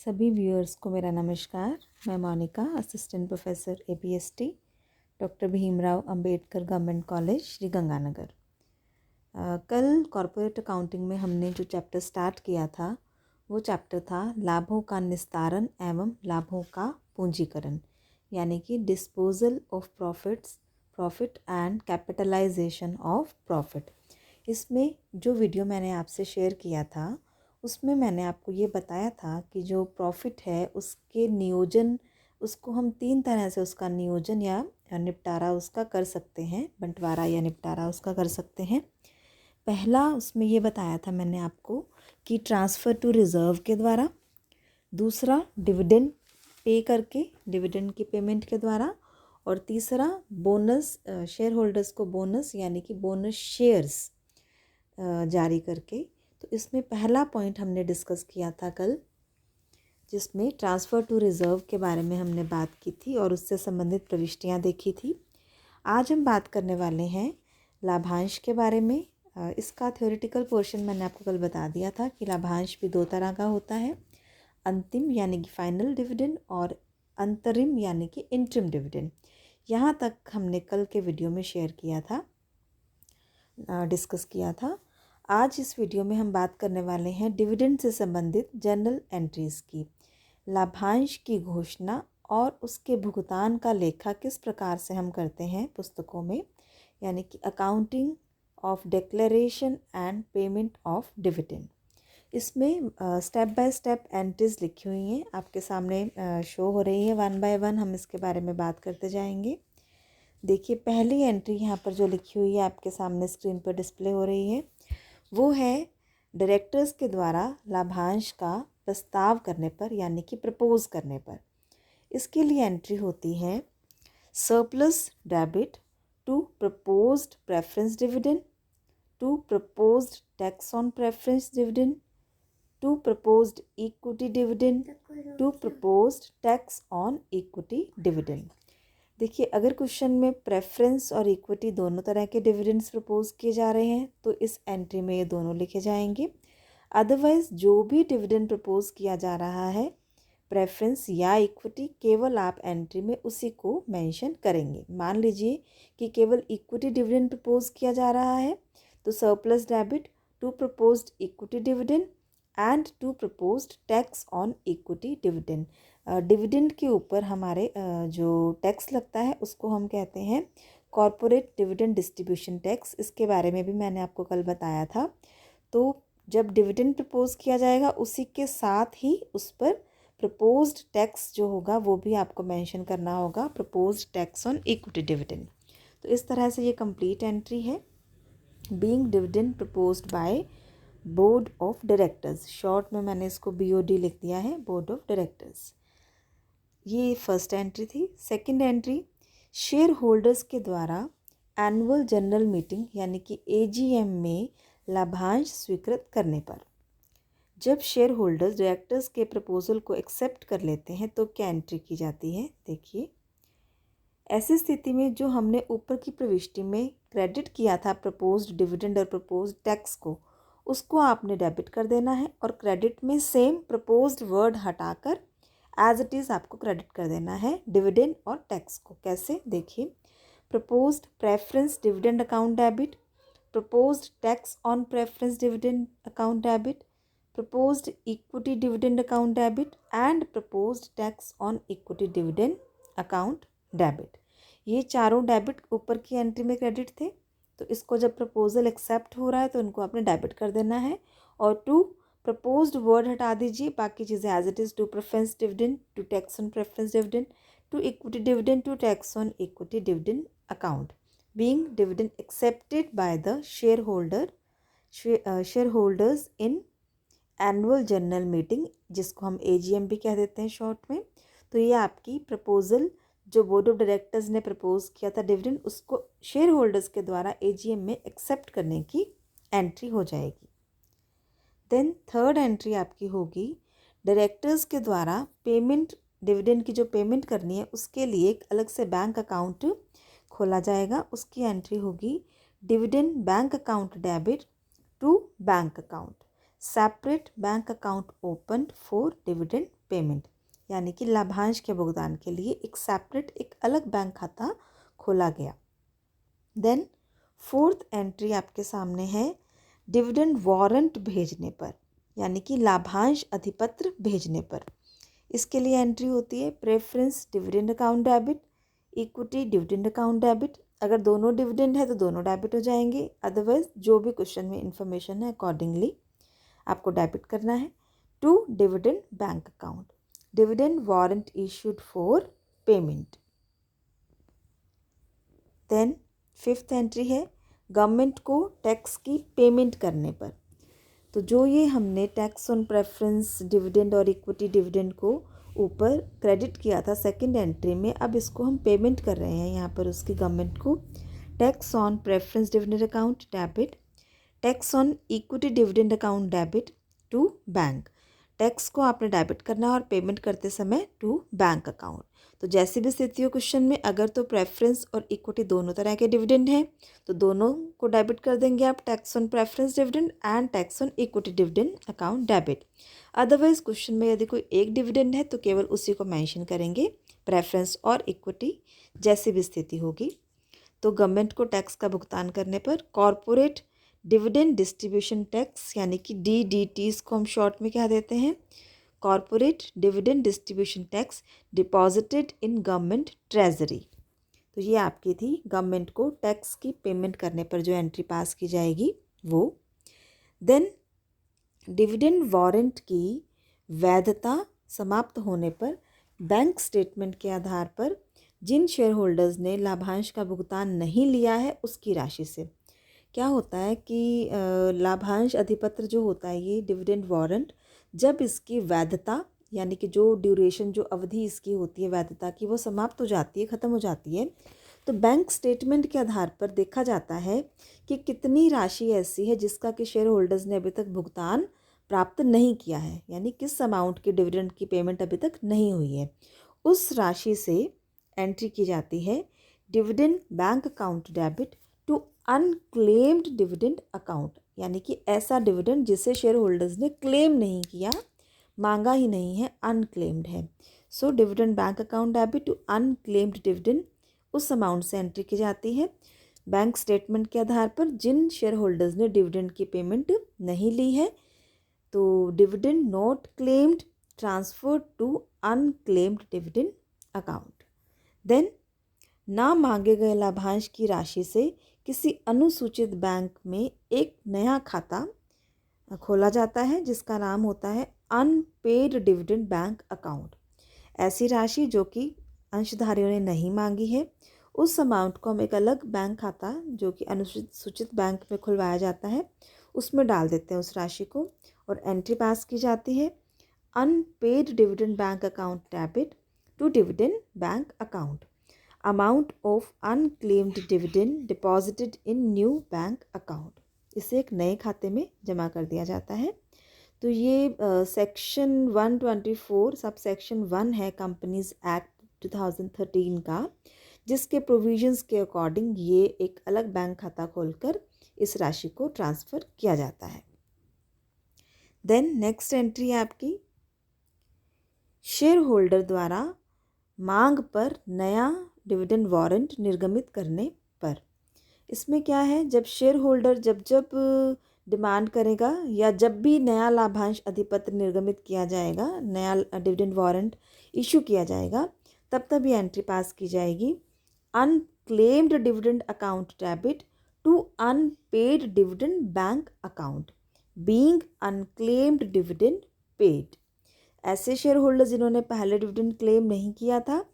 सभी व्यूअर्स को मेरा नमस्कार। मैं Monika, assistant professor APST, doctor Bhimrao Ambedkar government college Shri Ganganagar. कल कॉरपोरेट अकाउंटिंग में हमने जो चैप्टर स्टार्ट किया था वो चैप्टर था लाभों का निस्तारण एवं लाभों का पूंजीकरण, यानी कि disposal of profit and capitalization of profit. इसमें जो वीडियो मैंने आपसे शेयर किया था उसमें मैंने आपको ये बताया था कि जो प्रॉफिट है उसके नियोजन, उसको हम 3 तरह से उसका नियोजन या निपटारा उसका कर सकते हैं, बंटवारा या निपटारा उसका कर सकते हैं। पहला उसमें ये बताया था मैंने आपको कि ट्रांसफ़र टू रिज़र्व के द्वारा, दूसरा डिविडेंड पे करके, डिविडेंड की पेमेंट के द्वारा, और तीसरा बोनस, शेयर होल्डर्स को बोनस यानी कि बोनस शेयर्स जारी करके। तो इसमें पहला पॉइंट हमने डिस्कस किया था कल, जिसमें ट्रांसफ़र टू रिज़र्व के बारे में हमने बात की थी और उससे संबंधित प्रविष्टियाँ देखी थी। आज हम बात करने वाले हैं लाभांश के बारे में। इसका थ्योरेटिकल पोर्शन मैंने आपको कल बता दिया था कि लाभांश भी 2 तरह का होता है, अंतिम यानी कि फाइनल डिविडेंड और अंतरिम यानी कि इंटरिम डिविडेंड। यहाँ तक हमने कल के वीडियो में शेयर किया था, डिस्कस किया था। आज इस वीडियो में हम बात करने वाले हैं डिविडेंड से संबंधित जनरल एंट्रीज़ की। लाभांश की घोषणा और उसके भुगतान का लेखा किस प्रकार से हम करते हैं पुस्तकों में, यानी कि accounting of declaration and payment of dividend. इसमें स्टेप बाय स्टेप एंट्रीज़ लिखी हुई हैं, आपके सामने शो हो रही है। 1 बाय 1 हम इसके बारे में बात करते जाएंगे। देखिए, पहली एंट्री यहाँ पर जो लिखी हुई है आपके सामने स्क्रीन पर डिस्प्ले हो रही है, वो है डायरेक्टर्स के द्वारा लाभांश का प्रस्ताव करने पर, यानी कि प्रपोज करने पर। इसके लिए एंट्री होती है surplus debit to proposed preference dividend, to proposed tax on preference dividend, to proposed equity dividend, to proposed tax on equity dividend. देखिए, अगर क्वेश्चन में प्रेफरेंस और इक्विटी दोनों तरह के डिविडेंड्स प्रपोज किए जा रहे हैं तो इस एंट्री में ये दोनों लिखे जाएंगे। अदरवाइज जो भी डिविडेंड प्रपोज किया जा रहा है, प्रेफरेंस या इक्विटी, केवल आप एंट्री में उसी को मेंशन करेंगे। मान लीजिए कि केवल इक्विटी डिविडेंड प्रपोज किया जा रहा है तो surplus debit to proposed equity dividend and to proposed tax on equity dividend. Dividend के ऊपर हमारे जो टैक्स लगता है उसको हम कहते हैं कॉरपोरेट डिविडेंड डिस्ट्रीब्यूशन टैक्स। इसके बारे में भी मैंने आपको कल बताया था। तो जब डिविडेंड प्रपोज किया जाएगा उसी के साथ ही उस पर प्रपोज्ड टैक्स जो होगा वो भी आपको मेंशन करना होगा, proposed tax on equity dividend. तो इस तरह से ये कंप्लीट एंट्री है। Being dividend proposed by board of directors, short में मैंने इसको BOD लिख दिया है, बोर्ड ऑफ डायरेक्टर्स। ये फर्स्ट एंट्री थी। सेकंड एंट्री, शेयर होल्डर्स के द्वारा एनुअल जनरल मीटिंग यानी कि AGM में लाभांश स्वीकृत करने पर। जब शेयर होल्डर्स डायरेक्टर्स के प्रपोजल को एक्सेप्ट कर लेते हैं तो क्या एंट्री की जाती है। देखिए, ऐसी स्थिति में जो हमने ऊपर की प्रविष्टि में क्रेडिट किया था प्रपोज्ड डिविडेंड और प्रपोज्ड टैक्स को, उसको आपने डेबिट कर देना है और क्रेडिट में सेम प्रपोज्ड वर्ड हटाकर एज इट इज़ आपको क्रेडिट कर देना है डिविडेंड और टैक्स को। कैसे, देखिए, proposed preference dividend account debit, proposed tax on preference dividend account debit, proposed equity dividend account debit and proposed tax on equity dividend account debit. ये चारों डेबिट ऊपर की एंट्री में क्रेडिट थे, तो इसको जब प्रपोजल एक्सेप्ट हो रहा है तो इनको आपने डेबिट कर देना है और टू प्रपोज्ड वर्ड हटा दीजिए, बाकी चीज़ें as it is, to preference dividend, to tax on preference dividend, to equity dividend, to tax on equity dividend account. Being dividend accepted by the share holders in annual general meeting, जिसको हम AGM भी कह देते हैं short में। तो ये आपकी प्रपोजल जो बोर्ड ऑफ डायरेक्टर्स ने प्रपोज किया था डिविडेंड, उसको शेयर होल्डर्स के द्वारा AGM में एक्सेप्ट करने की एंट्री हो जाएगी। देन थर्ड एंट्री आपकी होगी डायरेक्टर्स के द्वारा पेमेंट, डिविडेंड की जो पेमेंट करनी है उसके लिए एक अलग से बैंक अकाउंट खोला जाएगा। उसकी एंट्री होगी dividend bank account debit to bank account. Separate bank account opened for dividend payment, यानी कि लाभांश के भुगतान के लिए एक सेपरेट एक अलग बैंक खाता खोला गया। देन फोर्थ एंट्री आपके सामने है डिविडेंड वारंट भेजने पर, यानी कि लाभांश अधिपत्र भेजने पर। इसके लिए एंट्री होती है preference dividend account debit, equity dividend account debit. अगर दोनों डिविडेंड है तो दोनों डेबिट हो जाएंगे, अदरवाइज जो भी क्वेश्चन में इंफॉर्मेशन है अकॉर्डिंगली आपको डेबिट करना है। To dividend bank account, dividend warrant issued for payment. Then fifth entry है गवर्नमेंट को टैक्स की पेमेंट करने पर। तो जो ये हमने टैक्स ऑन प्रेफरेंस डिविडेंड और इक्विटी डिविडेंड को ऊपर क्रेडिट किया था सेकंड एंट्री में, अब इसको हम पेमेंट कर रहे हैं यहाँ पर उसकी गवर्नमेंट को। Tax on preference dividend account debit, tax on equity dividend account debit to bank. Tax को आपने डेबिट करना है और पेमेंट करते समय टू बैंक अकाउंट। तो जैसी भी स्थिति हो क्वेश्चन में, अगर तो प्रेफरेंस और इक्विटी दोनों तरह के डिविडेंड हैं तो दोनों को डेबिट कर देंगे आप, tax on preference dividend and tax on equity dividend account debit. Otherwise question में यदि कोई एक डिविडेंड है तो केवल उसी को मेंशन करेंगे, प्रेफरेंस और इक्विटी जैसी भी स्थिति होगी। तो गवर्नमेंट को टैक्स का भुगतान करने पर कॉरपोरेट डिविडेंड डिस्ट्रीब्यूशन टैक्स, यानी कि DDT को हम शॉर्ट में क्या देते हैं, corporate dividend distribution tax deposited in government treasury. तो ये आपकी थी गवर्नमेंट को टैक्स की पेमेंट करने पर जो एंट्री पास की जाएगी वो। देन डिविडेंड वारंट की वैधता समाप्त होने पर बैंक स्टेटमेंट के आधार पर जिन शेयर होल्डर्स ने लाभांश का भुगतान नहीं लिया है उसकी राशि से। क्या होता है कि लाभांश अधिपत्र जो होता है ये डिविडेंड वारंट, जब इसकी वैधता यानी कि जो ड्यूरेशन जो अवधि इसकी होती है वैधता की वो समाप्त हो जाती है, ख़त्म हो जाती है, तो बैंक स्टेटमेंट के आधार पर देखा जाता है कि कितनी राशि ऐसी है जिसका कि शेयर होल्डर्स ने अभी तक भुगतान प्राप्त नहीं किया है, यानी किस अमाउंट की डिविडेंड की पेमेंट अभी तक नहीं हुई है। उस राशि से एंट्री की जाती है dividend bank account debit to unclaimed dividend account, यानी कि ऐसा डिविडेंड जिसे शेयर होल्डर्स ने क्लेम नहीं किया, मांगा ही नहीं है, अनक्लेम्ड है। So dividend bank account debit to unclaimed dividend, उस अमाउंट से एंट्री की जाती है बैंक स्टेटमेंट के आधार पर जिन शेयर होल्डर्स ने डिविडेंड की पेमेंट नहीं ली है। तो dividend not claimed transfer to unclaimed dividend account. Then ना मांगे गए लाभांश की राशि से किसी अनुसूचित बैंक में एक नया खाता खोला जाता है जिसका नाम होता है अनपेड डिविडेंड बैंक अकाउंट। ऐसी राशि जो कि अंशधारियों ने नहीं मांगी है, उस अमाउंट को हम एक अलग बैंक खाता जो कि अनुसूचित बैंक में खुलवाया जाता है उसमें डाल देते हैं उस राशि को, और एंट्री पास की जाती है unpaid dividend bank account debit to dividend bank account, amount of unclaimed dividend deposited in new bank account. इसे एक नए खाते में जमा कर दिया जाता है। तो ये सेक्शन 124 सब सेक्शन 1 है कंपनीज एक्ट 2013 का, जिसके प्रोविजंस के अकॉर्डिंग ये एक अलग बैंक खाता खोलकर इस राशि को ट्रांसफ़र किया जाता है। देन नेक्स्ट एंट्री है आपकी शेयर होल्डर द्वारा मांग पर नया डिविडेंड वारंट निर्गमित करने पर। इसमें क्या है, जब शेयर होल्डर जब डिमांड करेगा या जब भी नया लाभांश अधिपत्र निर्गमित किया जाएगा, नया डिविडेंड वारंट इशू किया जाएगा, तब ये एंट्री पास की जाएगी unclaimed dividend account debit to unpaid dividend bank account being unclaimed dividend paid. ऐसे शेयर होल्डर जिन्होंने पहले डिविडेंड क्लेम नहीं किया था,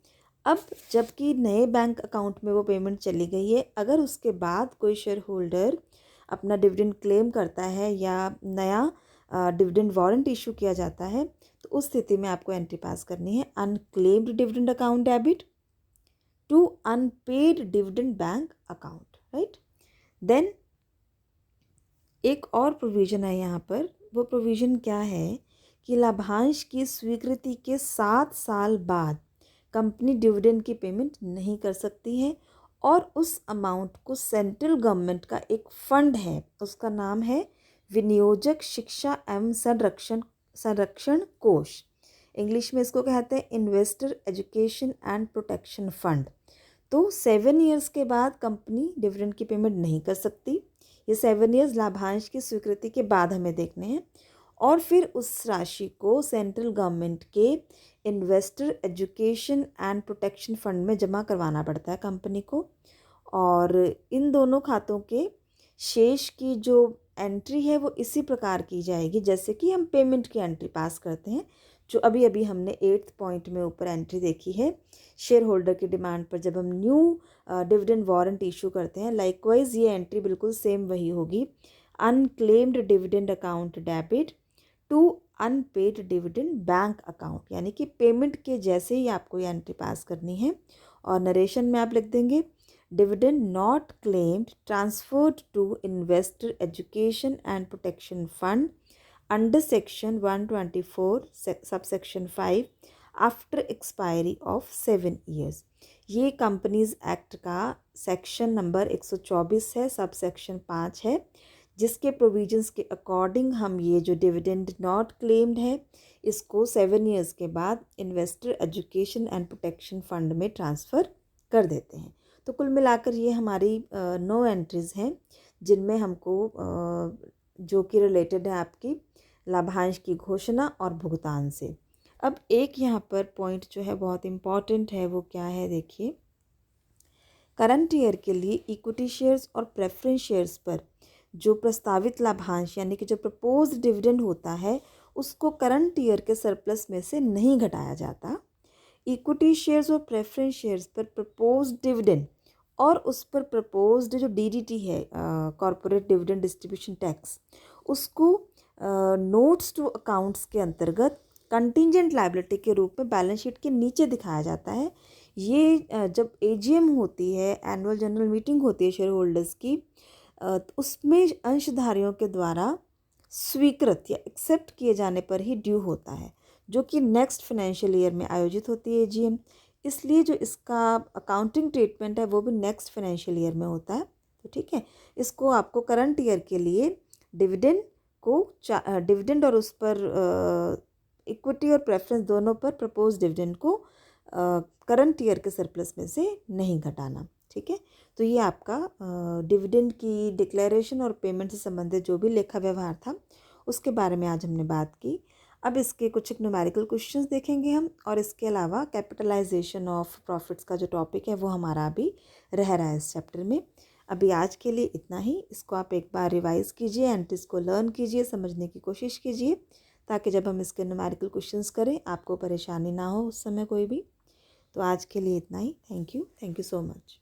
अब जबकि नए बैंक अकाउंट में वो पेमेंट चली गई है, अगर उसके बाद कोई शेयर होल्डर अपना डिविडेंड क्लेम करता है या नया डिविडेंड वारंट इशू किया जाता है, तो उस स्थिति में आपको एंट्री पास करनी है unclaimed dividend account debit to unpaid dividend bank account, right. Then एक और प्रोविज़न है यहाँ पर, वो प्रोविज़न क्या है कि लाभांश की स्वीकृति के 7 साल बाद कंपनी डिविडेंड की पेमेंट नहीं कर सकती है, और उस अमाउंट को सेंट्रल गवर्नमेंट का एक फ़ंड है, उसका नाम है विनियोजक शिक्षा एवं संरक्षण कोष, इंग्लिश में इसको कहते हैं investor education and protection fund. तो 7 ईयर्स के बाद कंपनी डिविडेंड की पेमेंट नहीं कर सकती। ये 7 ईयर्स लाभांश की स्वीकृति के बाद हमें देखने हैं। और फिर उस राशि को सेंट्रल गवर्नमेंट के investor education and protection fund में जमा करवाना पड़ता है कंपनी को। और इन दोनों खातों के शेष की जो एंट्री है वो इसी प्रकार की जाएगी जैसे कि हम पेमेंट की एंट्री पास करते हैं, जो अभी अभी हमने 8th पॉइंट में ऊपर एंट्री देखी है। शेयर होल्डर की डिमांड पर जब हम न्यू डिविडेंड वारंट इशू करते हैं, लाइकवाइज ये एंट्री बिल्कुल सेम वही होगी। Unclaimed dividend account debit to unpaid dividend bank account, यानी कि पेमेंट के जैसे ही आपको ये एंट्री पास करनी है। और नरेशन में आप लिख देंगे dividend not claimed transferred to investor education and protection fund under section 124 subsection 5 after expiry of 7 years। ये कंपनीज एक्ट का सेक्शन नंबर 124 है, सब सेक्शन 5 है, जिसके प्रोविजंस के अकॉर्डिंग हम ये जो डिविडेंड नॉट क्लेम्ड है इसको 7 ईयर्स के बाद investor education and protection fund में ट्रांसफ़र कर देते हैं। तो कुल मिलाकर ये हमारी 9 एंट्रीज़ हैं जिनमें हमको जो कि रिलेटेड है आपकी लाभांश की घोषणा और भुगतान से। अब एक यहाँ पर पॉइंट जो है बहुत इम्पॉर्टेंट है, वो क्या है देखिए। करंट ईयर के लिए इक्विटी शेयर्स और प्रेफरेंस शेयर्स पर जो प्रस्तावित लाभांश यानी कि जो प्रपोज्ड डिविडेंड होता है उसको करंट ईयर के सरप्लस में से नहीं घटाया जाता। इक्विटी शेयर्स और प्रेफरेंस शेयर्स पर प्रपोज्ड डिविडेंड और उस पर प्रपोज्ड जो डीडीटी है, कॉरपोरेट डिविडेंड डिस्ट्रीब्यूशन टैक्स, उसको नोट्स टू अकाउंट्स के अंतर्गत कंटिंजेंट लायबिलिटी के रूप में बैलेंस शीट के नीचे दिखाया जाता है। ये जब एजीएम होती है, एनुअल जनरल मीटिंग होती है शेयर होल्डर्स की, उसमें अंशधारियों के द्वारा स्वीकृत या एक्सेप्ट किए जाने पर ही ड्यू होता है, जो कि नेक्स्ट फाइनेंशियल ईयर में आयोजित होती है एजीएम। इसलिए जो इसका अकाउंटिंग ट्रीटमेंट है वो भी नेक्स्ट फाइनेंशियल ईयर में होता है। तो ठीक है, इसको आपको करंट ईयर के लिए डिविडेंड और उस पर इक्विटी और प्रेफरेंस दोनों पर प्रपोज डिविडेंड को करंट ईयर के सरप्लस में से नहीं घटाना। ठीक है, तो ये आपका डिविडेंड की डिक्लेरेशन और पेमेंट से संबंधित जो भी लेखा व्यवहार था उसके बारे में आज हमने बात की। अब इसके कुछ न्यूमेरिकल क्वेश्चंस देखेंगे हम, और इसके अलावा कैपिटलाइजेशन ऑफ प्रॉफिट्स का जो टॉपिक है वो हमारा अभी रह रहा है इस चैप्टर में। अभी आज के लिए इतना ही। इसको आप एक बार रिवाइज़ कीजिए, एंट्रीज को लर्न कीजिए, समझने की कोशिश कीजिए, ताकि जब हम इसके न्यूमेरिकल क्वेश्चंस करें आपको परेशानी ना हो उस समय कोई भी। तो आज के लिए इतना ही। Thank you so much.